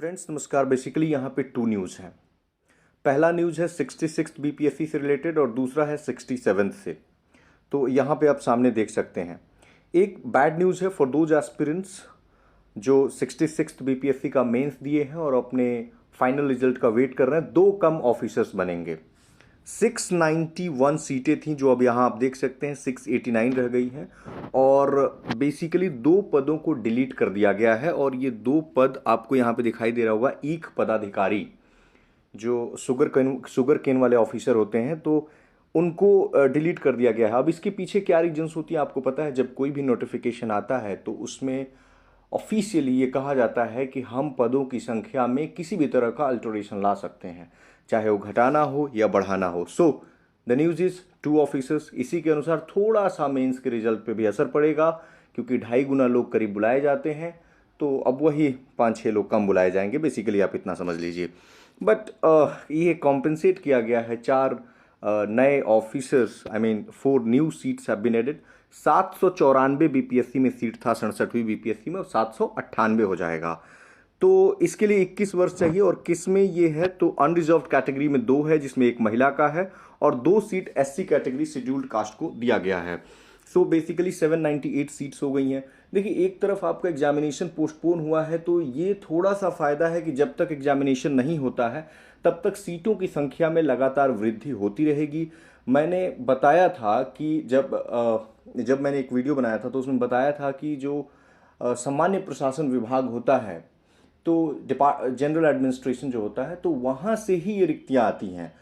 Friends नमस्कार। Basically यहाँ पे टू न्यूज़ हैं। पहला न्यूज़ है 66 बीपीएससी से रिलेटेड और दूसरा है 67 से। तो यहाँ पे आप सामने देख सकते हैं। एक बैड न्यूज़ है फॉर दोज एस्पिरेंट्स जो 66 बीपीएससी का मेंस दिए हैं और अपने फाइनल रिजल्ट का वेट कर रहे हैं। दो कम ऑफिसर्स बनेंगे। 691 सीटें थी जो अब यहाँ आप देख सकते हैं 689 रह गई हैं और बेसिकली दो पदों को डिलीट कर दिया गया है। और ये दो पद आपको यहाँ पे दिखाई दे रहा होगा। एक पदाधिकारी जो शुगर केन वाले ऑफिसर होते हैं तो उनको डिलीट कर दिया गया है। अब इसके पीछे क्या रीजंस होती है आपको पता है। जब कोई भी नोटिफिकेशन आता है तो उसमें ऑफिशियली ये कहा जाता है कि हम पदों की संख्या में किसी भी तरह का अल्टरेशन ला सकते हैं, चाहे वो घटाना हो या बढ़ाना हो। So the news is 2 officers. इसी के अनुसार थोड़ा सा मेंस के रिजल्ट पे भी असर पड़ेगा क्योंकि 2.5 गुना लोग करीब बुलाए जाते हैं, तो अब वही 5-6 लोग कम बुलाए जाएंगे। बेसिकली आप इतना समझ लीजिए। बट ये कॉम्पेंसेट किया गया है। 4 नए officers, I mean 4 new seats have been added. 794 BPSC में सीट था 67वीं बीपीएससी में और 798 हो जाएगा। तो इसके लिए 21 वर्ष चाहिए। और किस में ये है तो अनरिजर्व्ड कैटेगरी में 2 है जिसमें एक महिला का है और 2 seat SC category scheduled caste को दिया गया है। सो बेसिकली 798 सीट्स हो गई हैं। देखिए एक तरफ आपका एग्जामिनेशन पोस्टपोन हुआ है तो ये थोड़ा सा फायदा है कि जब तक एग्जामिनेशन नहीं होता है तब तक सीटों की संख्या में लगातार वृद्धि होती रहेगी। मैंने बताया था कि जब मैंने एक वीडियो बनाया था तो उसमें बताया था कि जो सामान्य प्रशासन विभाग होता है तो जनरल एडमिनिस्ट्रेशन जो होता है तो वहाँ से ही ये रिक्तियाँ आती हैं।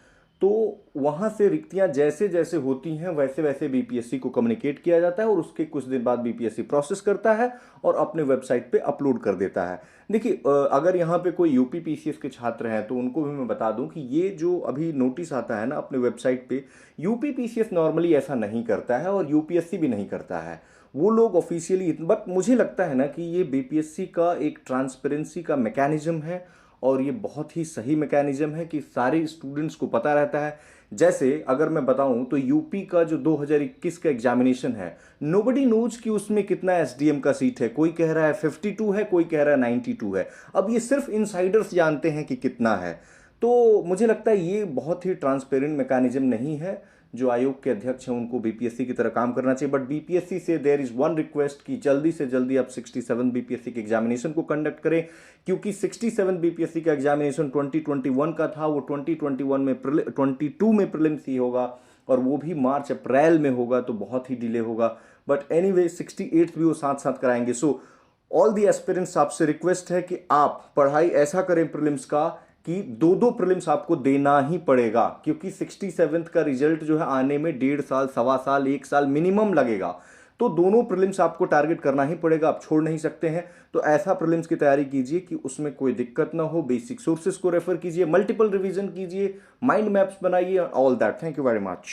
तो वहाँ से रिक्तियाँ जैसे जैसे होती हैं वैसे वैसे बीपीएससी को कम्युनिकेट किया जाता है और उसके कुछ दिन बाद बीपीएससी प्रोसेस करता है और अपने वेबसाइट पे अपलोड कर देता है। देखिए अगर यहाँ पे कोई यूपी पीसीएस के छात्र हैं तो उनको भी मैं बता दूं कि ये जो अभी नोटिस आता है ना अपने वेबसाइट पे, यूपी पीसीएस नॉर्मली ऐसा नहीं करता है और यूपीएससी भी नहीं करता है। वो लोग ऑफिशियली, बट मुझे लगता है ना कि ये बीपीएससी का एक ट्रांसपेरेंसी का मैकेनिज्म है और ये बहुत ही सही मैकेनिज्म है कि सारे स्टूडेंट्स को पता रहता है। जैसे अगर मैं बताऊं तो यूपी का जो 2021 का एग्जामिनेशन है, नोबडी नोज कि उसमें कितना एसडीएम का सीट है। कोई कह रहा है 52 है, कोई कह रहा है 92 है। अब ये सिर्फ इनसाइडर्स जानते हैं कि कितना है। तो मुझे लगता है ये बहुत ही ट्रांसपेरेंट मैकेनिज्म नहीं है। जो आयोग के अध्यक्ष हैं उनको बीपीएससी की तरह काम करना चाहिए। बट बीपीएससी से देयर इज वन रिक्वेस्ट कि जल्दी से जल्दी आप 67 बीपीएससी के एग्जामिनेशन को कंडक्ट करें क्योंकि 67 बीपीएससी का एग्जामिनेशन 2021 का था, वो 2021 में 22 में प्रीलिम्स ही होगा और वो भी मार्च अप्रैल में होगा, तो बहुत ही डिले होगा। बट एनीवे 68 भी वो साथ साथ कराएंगे। सो ऑल दी एस्पिरेंट्स आपसे रिक्वेस्ट है कि आप पढ़ाई ऐसा करें प्रीलिम्स का कि 2-2 प्रीलिम्स आपको देना ही पड़ेगा क्योंकि 67th का रिजल्ट जो है आने में 1.5 साल, सवा साल, 1 साल मिनिमम लगेगा। तो दोनों प्रीलिम्स आपको टारगेट करना ही पड़ेगा, आप छोड़ नहीं सकते हैं। तो ऐसा प्रीलिम्स की तैयारी कीजिए कि उसमें कोई दिक्कत ना हो। बेसिक सोर्सेस को रेफर कीजिए, मल्टीपल रिवीजन कीजिए, माइंड मैप्स बनाइए, all that. Thank you very much.